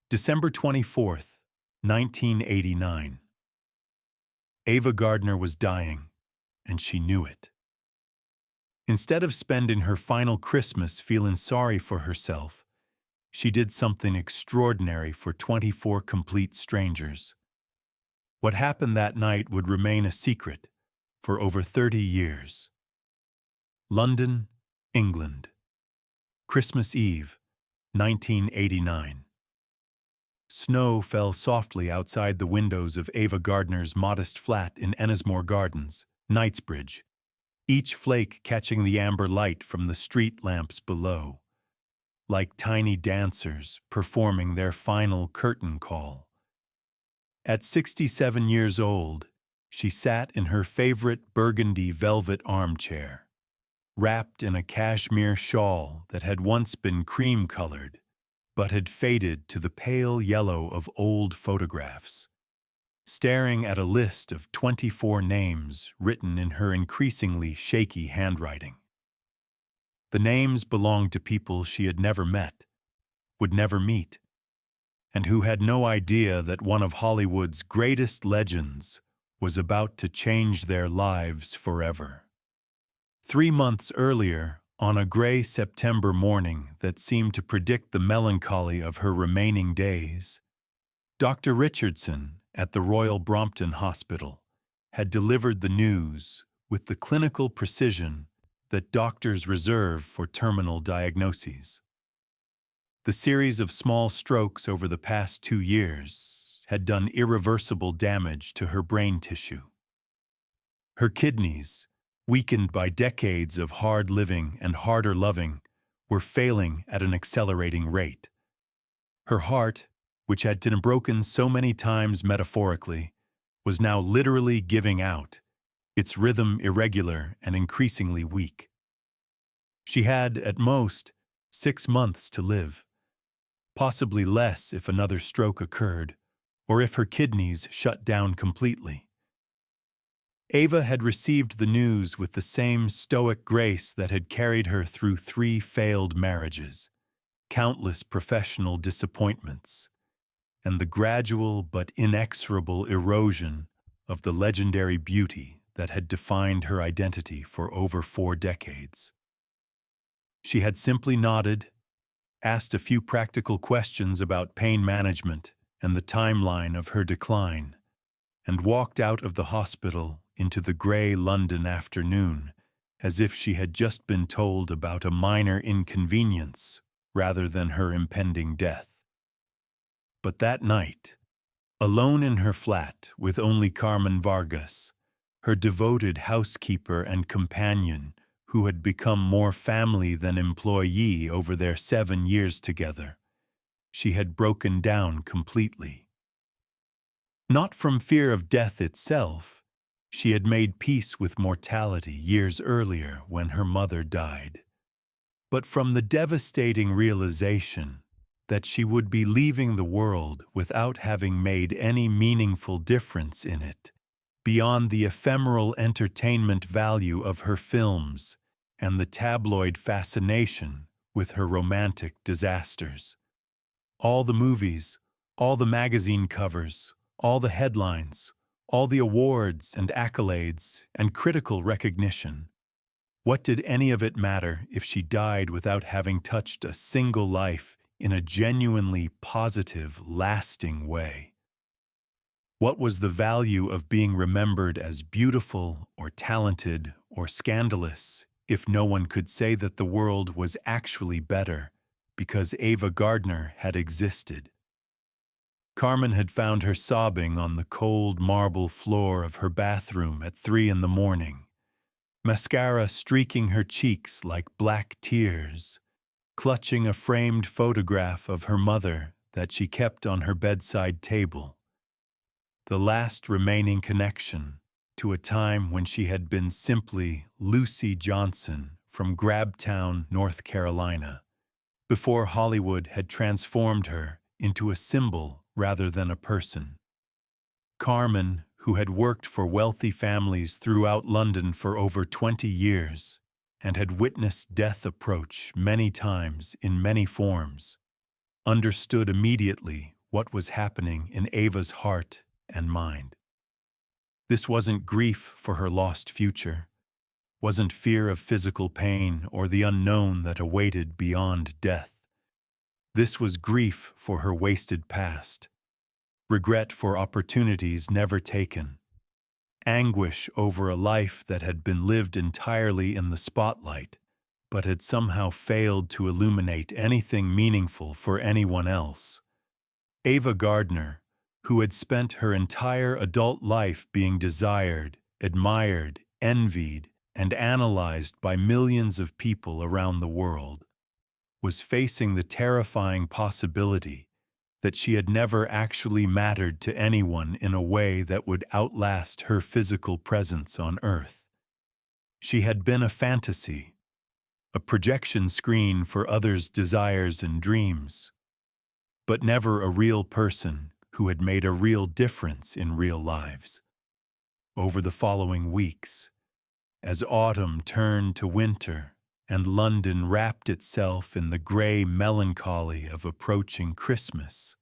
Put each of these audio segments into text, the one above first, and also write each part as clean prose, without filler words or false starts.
December 24th, 1989. Ava Gardner was dying, and she knew it. Instead of spending her final Christmas feeling sorry for herself, she did something extraordinary for 24 complete strangers. What happened that night would remain a secret for over 30 years. London, England. Christmas Eve, 1989. Snow fell softly outside the windows of Ava Gardner's modest flat in Ennismore Gardens, Knightsbridge, each flake catching the amber light from the street lamps below, like tiny dancers performing their final curtain call. At 67 years old, she sat in her favorite burgundy velvet armchair, wrapped in a cashmere shawl that had once been cream-colored, but had faded to the pale yellow of old photographs, staring at a list of 24 names written in her increasingly shaky handwriting. The names belonged to people she had never met, would never meet, and who had no idea that one of Hollywood's greatest legends was about to change their lives forever. 3 months earlier, on a gray September morning that seemed to predict the melancholy of her remaining days, Dr. Richardson at the Royal Brompton Hospital had delivered the news with the clinical precision that doctors reserve for terminal diagnoses. The series of small strokes over the past 2 years had done irreversible damage to her brain tissue. Her kidneys, weakened by decades of hard living and harder loving, were failing at an accelerating rate. Her heart, which had been broken so many times metaphorically, was now literally giving out, its rhythm irregular and increasingly weak. She had, at most, 6 months to live, possibly less if another stroke occurred, or if her kidneys shut down completely. Ava had received the news with the same stoic grace that had carried her through 3 failed marriages, countless professional disappointments, and the gradual but inexorable erosion of the legendary beauty that had defined her identity for over 4 decades. She had simply nodded, asked a few practical questions about pain management and the timeline of her decline, and walked out of the hospital into the gray London afternoon as if she had just been told about a minor inconvenience rather than her impending death. But that night, alone in her flat with only Carmen Vargas, her devoted housekeeper and companion who had become more family than employee over their 7 years together, she had broken down completely. Not from fear of death itself. She had made peace with mortality years earlier when her mother died, but from the devastating realization that she would be leaving the world without having made any meaningful difference in it, beyond the ephemeral entertainment value of her films and the tabloid fascination with her romantic disasters. All the movies, all the magazine covers, all the headlines, all the awards and accolades and critical recognition. What did any of it matter if she died without having touched a single life in a genuinely positive, lasting way? What was the value of being remembered as beautiful or talented or scandalous if no one could say that the world was actually better because Ava Gardner had existed? Carmen had found her sobbing on the cold marble floor of her bathroom at 3 in the morning, mascara streaking her cheeks like black tears, clutching a framed photograph of her mother that she kept on her bedside table, the last remaining connection to a time when she had been simply Lucy Johnson from Grabtown, North Carolina, before Hollywood had transformed her into a symbol rather than a person. Carmen, who had worked for wealthy families throughout London for over 20 years and had witnessed death approach many times in many forms, understood immediately what was happening in Ava's heart and mind. This wasn't grief for her lost future, wasn't fear of physical pain or the unknown that awaited beyond death. This was grief for her wasted past, regret for opportunities never taken, anguish over a life that had been lived entirely in the spotlight, but had somehow failed to illuminate anything meaningful for anyone else. Ava Gardner, who had spent her entire adult life being desired, admired, envied, and analyzed by millions of people around the world, was facing the terrifying possibility that she had never actually mattered to anyone in a way that would outlast her physical presence on Earth. She had been a fantasy, a projection screen for others' desires and dreams, but never a real person who had made a real difference in real lives. Over the following weeks, as autumn turned to winter and London wrapped itself in the gray melancholy of approaching Christmas,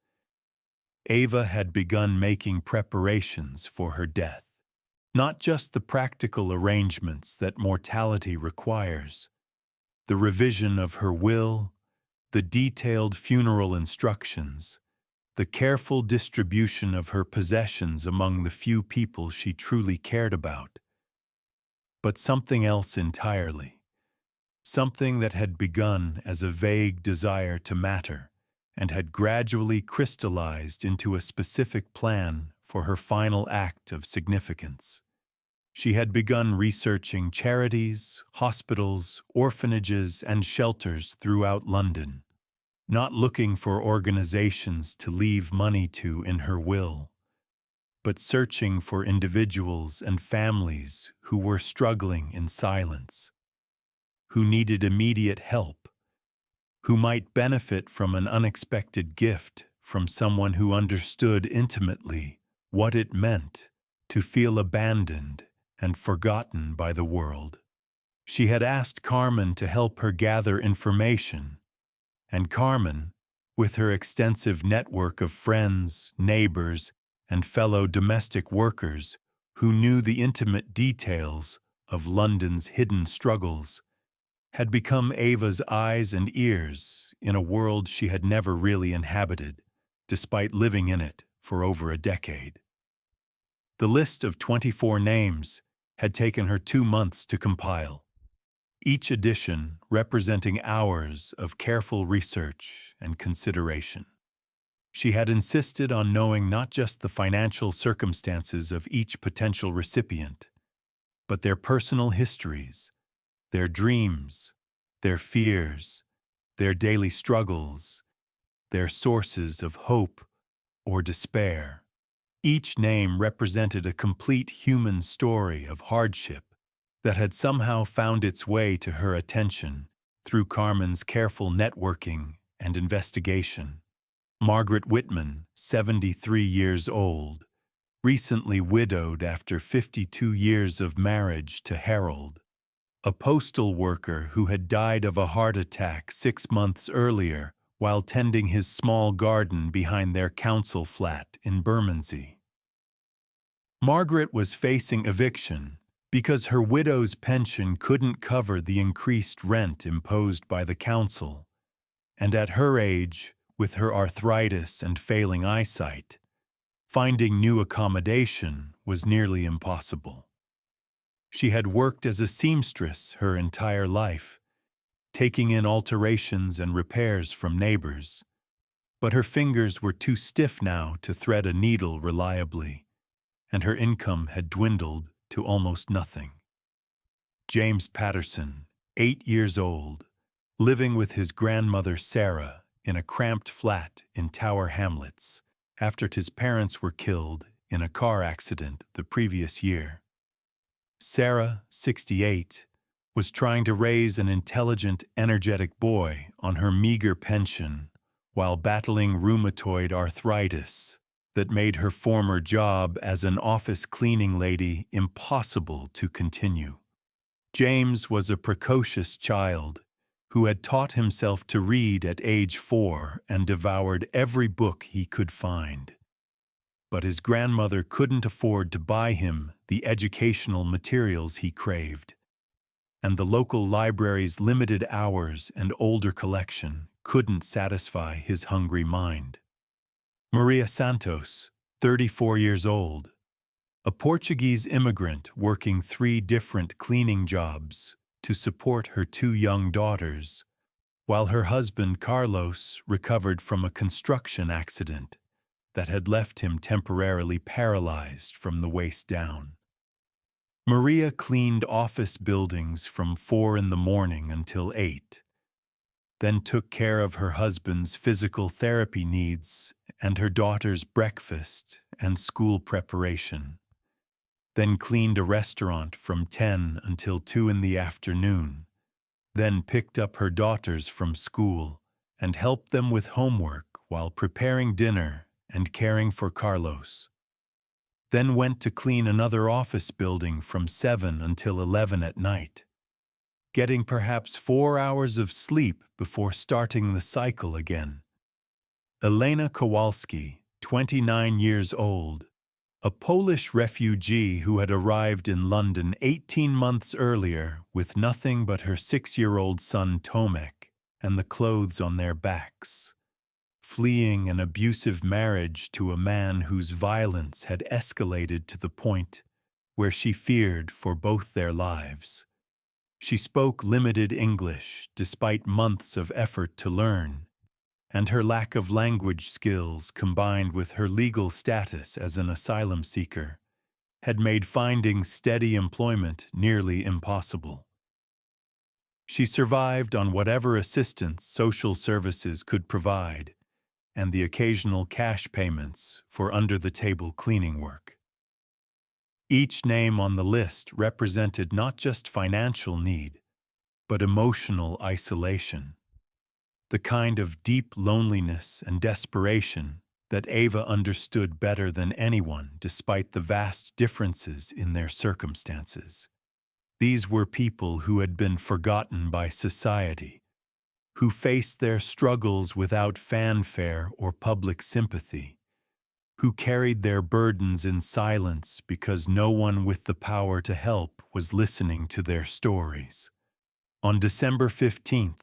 Ava had begun making preparations for her death. Not just the practical arrangements that mortality requires, the revision of her will, the detailed funeral instructions, the careful distribution of her possessions among the few people she truly cared about, but something else entirely, something that had begun as a vague desire to matter and had gradually crystallized into a specific plan for her final act of significance. She had begun researching charities, hospitals, orphanages, and shelters throughout London, not looking for organizations to leave money to in her will, but searching for individuals and families who were struggling in silence, who needed immediate help, who might benefit from an unexpected gift from someone who understood intimately what it meant to feel abandoned and forgotten by the world. She had asked Carmen to help her gather information, and Carmen, with her extensive network of friends, neighbors, and fellow domestic workers who knew the intimate details of London's hidden struggles, had become Ava's eyes and ears in a world she had never really inhabited, despite living in it for over a decade. The list of 24 names had taken her 2 months to compile, each edition representing hours of careful research and consideration. She had insisted on knowing not just the financial circumstances of each potential recipient, but their personal histories, their dreams, their fears, their daily struggles, their sources of hope or despair. Each name represented a complete human story of hardship that had somehow found its way to her attention through Carmen's careful networking and investigation. Margaret Whitman, 73 years old, recently widowed after 52 years of marriage to Harold, a postal worker who had died of a heart attack 6 months earlier while tending his small garden behind their council flat in Bermondsey. Margaret was facing eviction because her widow's pension couldn't cover the increased rent imposed by the council, and at her age, with her arthritis and failing eyesight, finding new accommodation was nearly impossible. She had worked as a seamstress her entire life, taking in alterations and repairs from neighbors, but her fingers were too stiff now to thread a needle reliably, and her income had dwindled to almost nothing. James Patterson, 8 years old, living with his grandmother Sarah in a cramped flat in Tower Hamlets after his parents were killed in a car accident the previous year. Sarah, 68, was trying to raise an intelligent, energetic boy on her meager pension while battling rheumatoid arthritis that made her former job as an office cleaning lady impossible to continue. James was a precocious child, who had taught himself to read at age 4 and devoured every book he could find. But his grandmother couldn't afford to buy him the educational materials he craved, and the local library's limited hours and older collection couldn't satisfy his hungry mind. Maria Santos, 34 years old, a Portuguese immigrant working 3 different cleaning jobs to support her 2 young daughters, while her husband Carlos recovered from a construction accident that had left him temporarily paralyzed from the waist down. Maria cleaned office buildings from 4 in the morning until 8, then took care of her husband's physical therapy needs and her daughter's breakfast and school preparation, then cleaned a restaurant from 10 until 2 in the afternoon, then picked up her daughters from school and helped them with homework while preparing dinner and caring for Carlos, then went to clean another office building from 7 until 11 at night, getting perhaps 4 hours of sleep before starting the cycle again. Elena Kowalski, 29 years old, a Polish refugee who had arrived in London 18 months earlier with nothing but her 6-year-old son Tomek and the clothes on their backs, fleeing an abusive marriage to a man whose violence had escalated to the point where she feared for both their lives. She spoke limited English despite months of effort to learn, and her lack of language skills combined with her legal status as an asylum seeker had made finding steady employment nearly impossible. She survived on whatever assistance social services could provide and the occasional cash payments for under-the-table cleaning work. Each name on the list represented not just financial need, but emotional isolation, the kind of deep loneliness and desperation that Ava understood better than anyone despite the vast differences in their circumstances. These were people who had been forgotten by society, who faced their struggles without fanfare or public sympathy, who carried their burdens in silence because no one with the power to help was listening to their stories. On December 15th,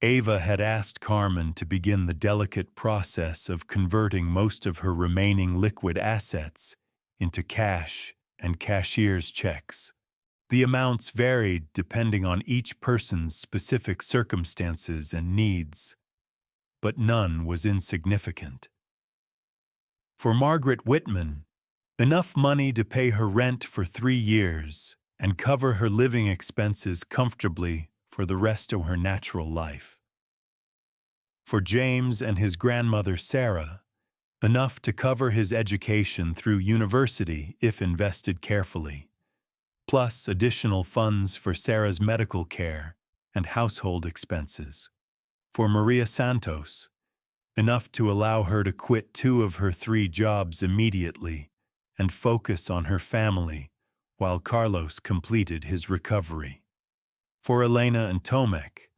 Ava had asked Carmen to begin the delicate process of converting most of her remaining liquid assets into cash and cashier's checks. The amounts varied depending on each person's specific circumstances and needs, but none was insignificant. For Margaret Whitman, enough money to pay her rent for 3 years and cover her living expenses comfortably for the rest of her natural life. For James and his grandmother Sarah, enough to cover his education through university if invested carefully, plus additional funds for Sarah's medical care and household expenses. For Maria Santos, enough to allow her to quit 2 of her 3 jobs immediately and focus on her family while Carlos completed his recovery. For Elena and Tomek,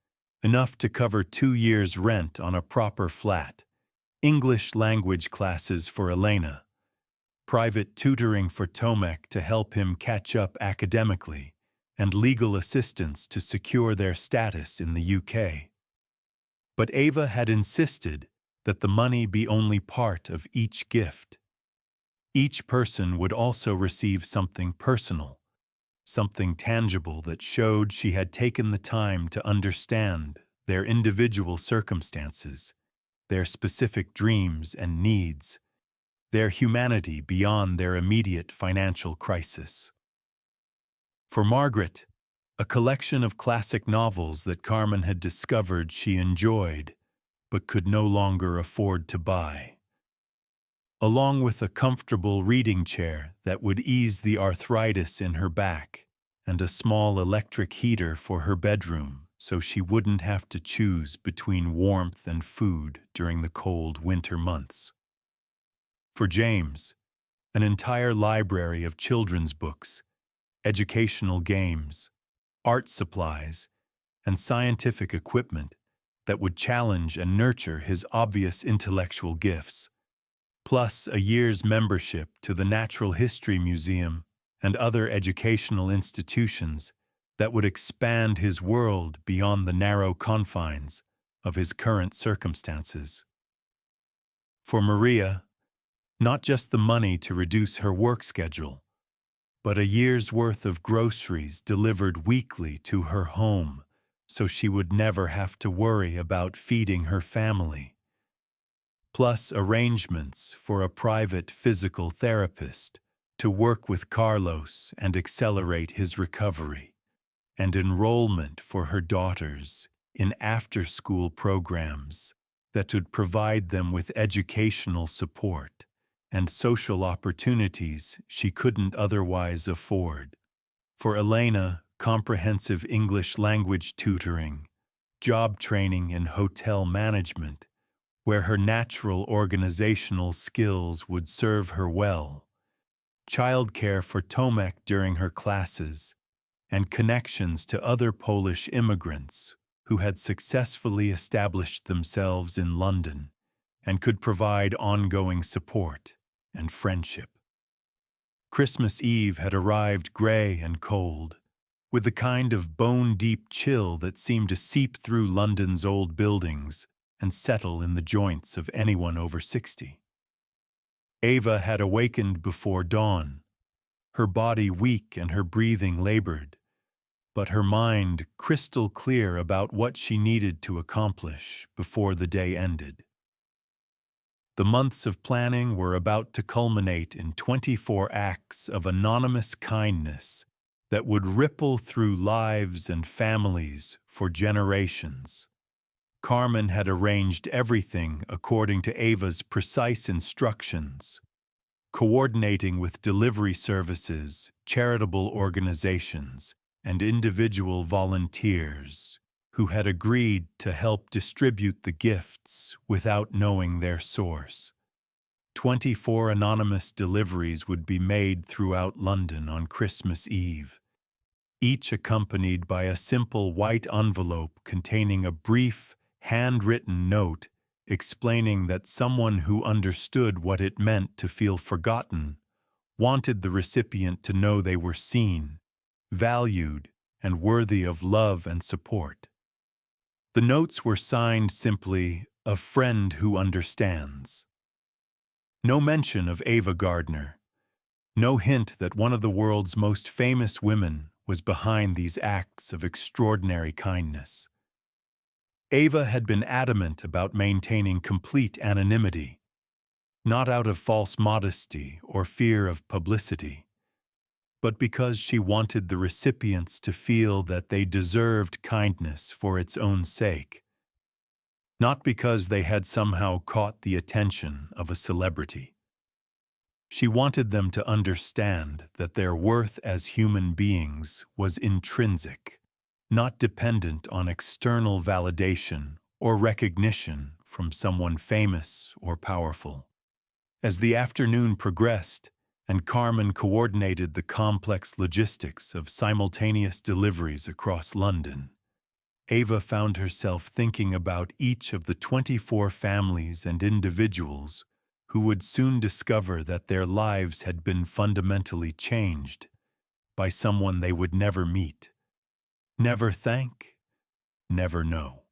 enough to cover 2 years' rent on a proper flat, English language classes for Elena, private tutoring for Tomek to help him catch up academically, and legal assistance to secure their status in the UK. But Ava had insisted that the money be only part of each gift. Each person would also receive something personal, something tangible that showed she had taken the time to understand their individual circumstances, their specific dreams and needs, their humanity beyond their immediate financial crisis. For Margaret, a collection of classic novels that Carmen had discovered she enjoyed but could no longer afford to buy, along with a comfortable reading chair that would ease the arthritis in her back and a small electric heater for her bedroom so she wouldn't have to choose between warmth and food during the cold winter months. For James, an entire library of children's books, educational games, art supplies, and scientific equipment that would challenge and nurture his obvious intellectual gifts, plus a year's membership to the Natural History Museum and other educational institutions that would expand his world beyond the narrow confines of his current circumstances. For Maria, not just the money to reduce her work schedule, but a year's worth of groceries delivered weekly to her home so she would never have to worry about feeding her family, plus arrangements for a private physical therapist to work with Carlos and accelerate his recovery, and enrollment for her daughters in after-school programs that would provide them with educational support and social opportunities she couldn't otherwise afford. For Elena, comprehensive English language tutoring, job training in hotel management, where her natural organizational skills would serve her well, childcare for Tomek during her classes, and connections to other Polish immigrants who had successfully established themselves in London and could provide ongoing support and friendship. Christmas Eve had arrived gray and cold, with the kind of bone-deep chill that seemed to seep through London's old buildings and settle in the joints of anyone over 60. Ava had awakened before dawn, her body weak and her breathing labored, but her mind crystal clear about what she needed to accomplish before the day ended. The months of planning were about to culminate in 24 acts of anonymous kindness that would ripple through lives and families for generations. Carmen had arranged everything according to Ava's precise instructions, coordinating with delivery services, charitable organizations, and individual volunteers who had agreed to help distribute the gifts without knowing their source. 24 anonymous deliveries would be made throughout London on Christmas Eve, each accompanied by a simple white envelope containing a brief, handwritten note explaining that someone who understood what it meant to feel forgotten wanted the recipient to know they were seen, valued, and worthy of love and support. The notes were signed simply, "A friend who understands." No mention of Ava Gardner, no hint that one of the world's most famous women was behind these acts of extraordinary kindness. Ava had been adamant about maintaining complete anonymity, not out of false modesty or fear of publicity, but because she wanted the recipients to feel that they deserved kindness for its own sake, not because they had somehow caught the attention of a celebrity. She wanted them to understand that their worth as human beings was intrinsic, not dependent on external validation or recognition from someone famous or powerful. As the afternoon progressed, and Carmen coordinated the complex logistics of simultaneous deliveries across London, Ava found herself thinking about each of the 24 families and individuals who would soon discover that their lives had been fundamentally changed by someone they would never meet, never thank, never know.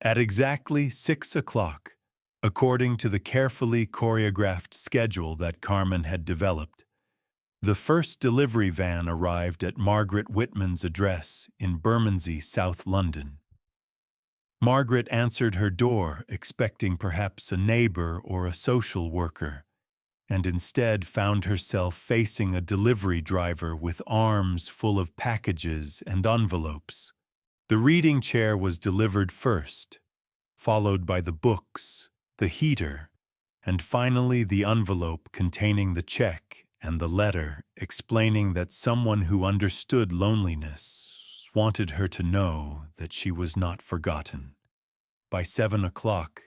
At exactly 6 o'clock, according to the carefully choreographed schedule that Carmen had developed, the first delivery van arrived at Margaret Whitman's address in Bermondsey, South London. Margaret answered her door expecting perhaps a neighbor or a social worker, and instead found herself facing a delivery driver with arms full of packages and envelopes. The reading chair was delivered first, followed by the books, the heater, and finally the envelope containing the check and the letter explaining that someone who understood loneliness wanted her to know that she was not forgotten. By 7 o'clock,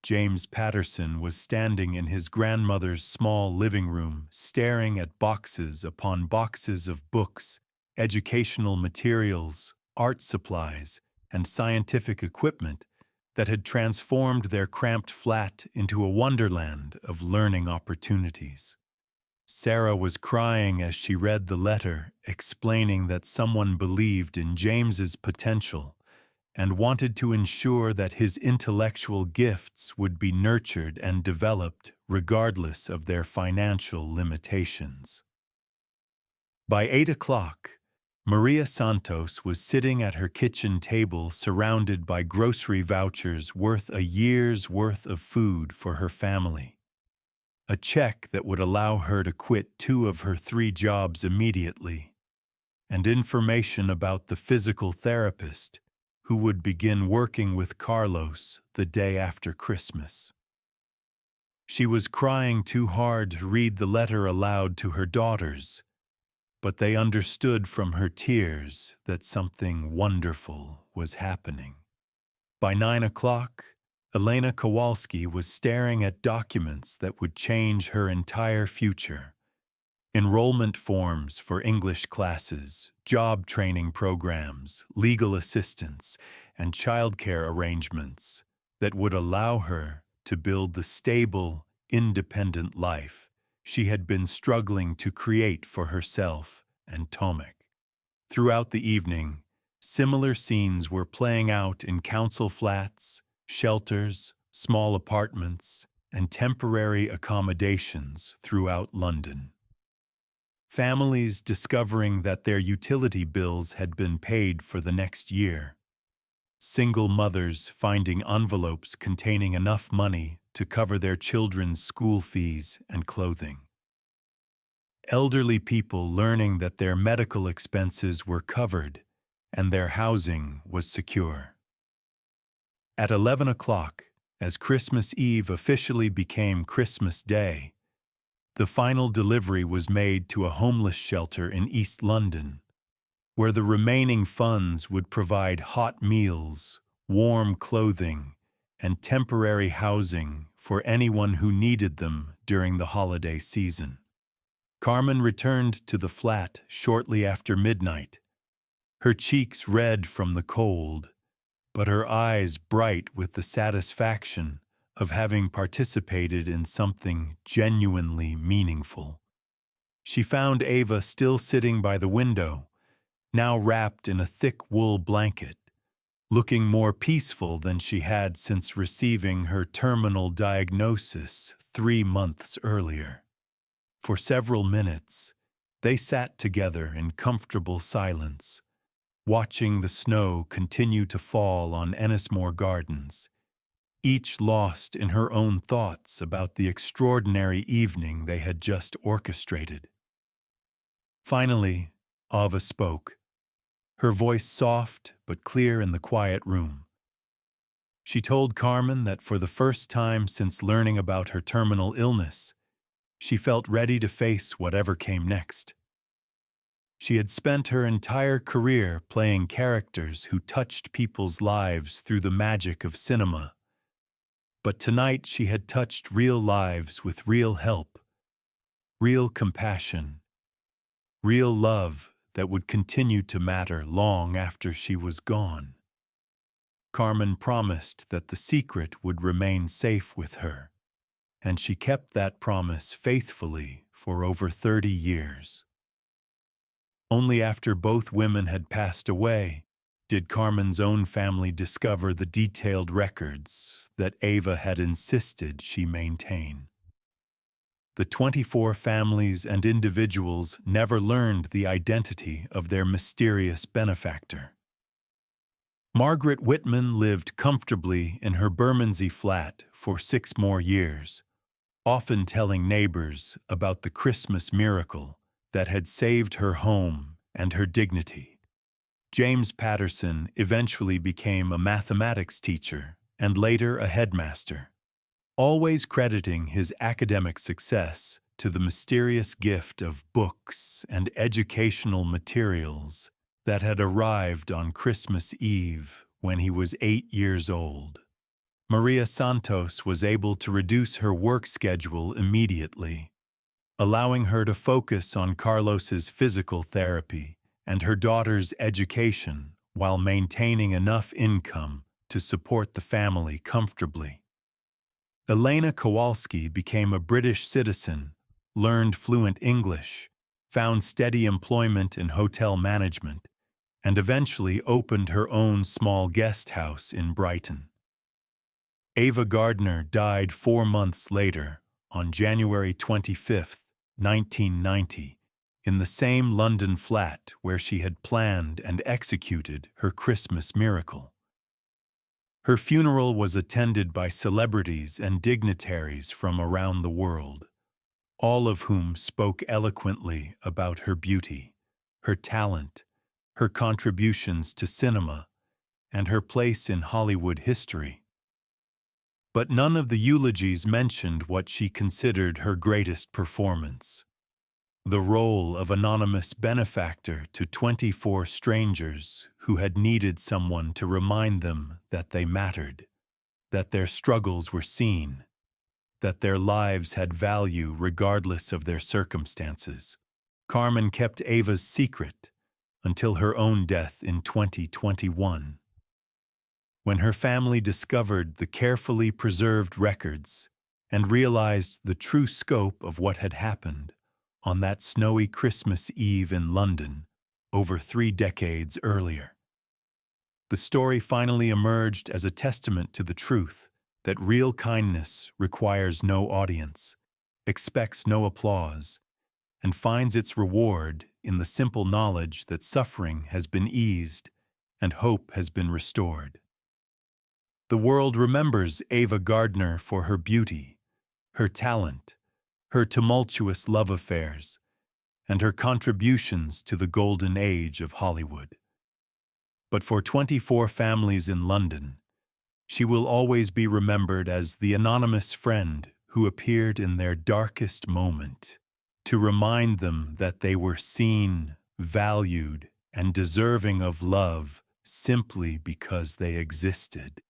James Patterson was standing in his grandmother's small living room, staring at boxes upon boxes of books, educational materials, art supplies, and scientific equipment that had transformed their cramped flat into a wonderland of learning opportunities. Sarah was crying as she read the letter, explaining that someone believed in James's potential and wanted to ensure that his intellectual gifts would be nurtured and developed regardless of their financial limitations. By 8 o'clock, Maria Santos was sitting at her kitchen table surrounded by grocery vouchers worth a year's worth of food for her family. A check that would allow her to quit 2 of her 3 jobs immediately, and information about the physical therapist who would begin working with Carlos the day after Christmas. She was crying too hard to read the letter aloud to her daughters, but they understood from her tears that something wonderful was happening. By 9 o'clock, Elena Kowalski was staring at documents that would change her entire future. Enrollment forms for English classes, job training programs, legal assistance, and childcare arrangements that would allow her to build the stable, independent life she had been struggling to create for herself and Tomek. Throughout the evening, similar scenes were playing out in council flats, shelters, small apartments, and temporary accommodations throughout London. Families discovering that their utility bills had been paid for the next year. Single mothers finding envelopes containing enough money to cover their children's school fees and clothing. Elderly people learning that their medical expenses were covered and their housing was secure. At 11 o'clock, as Christmas Eve officially became Christmas Day, the final delivery was made to a homeless shelter in East London, where the remaining funds would provide hot meals, warm clothing, and temporary housing for anyone who needed them during the holiday season. Carmen returned to the flat shortly after midnight, her cheeks red from the cold, but her eyes bright with the satisfaction of having participated in something genuinely meaningful. She found Ava still sitting by the window, now wrapped in a thick wool blanket, looking more peaceful than she had since receiving her terminal diagnosis 3 months earlier. For several minutes, they sat together in comfortable silence, watching the snow continue to fall on Ennismore Gardens, each lost in her own thoughts about the extraordinary evening they had just orchestrated. Finally, Ava spoke, her voice soft but clear in the quiet room. She told Carmen that for the first time since learning about her terminal illness, she felt ready to face whatever came next. She had spent her entire career playing characters who touched people's lives through the magic of cinema. But tonight she had touched real lives with real help, real compassion, real love that would continue to matter long after she was gone. Carmen promised that the secret would remain safe with her, and she kept that promise faithfully for over 30 years. Only after both women had passed away did Carmen's own family discover the detailed records that Ava had insisted she maintain. The 24 families and individuals never learned the identity of their mysterious benefactor. Margaret Whitman lived comfortably in her Bermondsey flat for 6 more years, often telling neighbors about the Christmas miracle that had saved her home and her dignity. James Patterson eventually became a mathematics teacher and later a headmaster, always crediting his academic success to the mysterious gift of books and educational materials that had arrived on Christmas Eve when he was 8 years old. Maria Santos was able to reduce her work schedule immediately, allowing her to focus on Carlos's physical therapy and her daughter's education while maintaining enough income to support the family comfortably. Elena Kowalski became a British citizen, learned fluent English, found steady employment in hotel management, and eventually opened her own small guest house in Brighton. Ava Gardner died 4 months later, on January 25, 1990, in the same London flat where she had planned and executed her Christmas miracle. Her funeral was attended by celebrities and dignitaries from around the world, all of whom spoke eloquently about her beauty, her talent, her contributions to cinema, and her place in Hollywood history. But none of the eulogies mentioned what she considered her greatest performance: the role of anonymous benefactor to 24 strangers who had needed someone to remind them that they mattered, that their struggles were seen, that their lives had value regardless of their circumstances. Carmen kept Ava's secret until her own death in 2021. When her family discovered the carefully preserved records and realized the true scope of what had happened on that snowy Christmas Eve in London over 3 decades earlier. The story finally emerged as a testament to the truth that real kindness requires no audience, expects no applause, and finds its reward in the simple knowledge that suffering has been eased and hope has been restored. The world remembers Ava Gardner for her beauty, her talent, her tumultuous love affairs, and her contributions to the golden age of Hollywood. But for 24 families in London, she will always be remembered as the anonymous friend who appeared in their darkest moment to remind them that they were seen, valued, and deserving of love simply because they existed.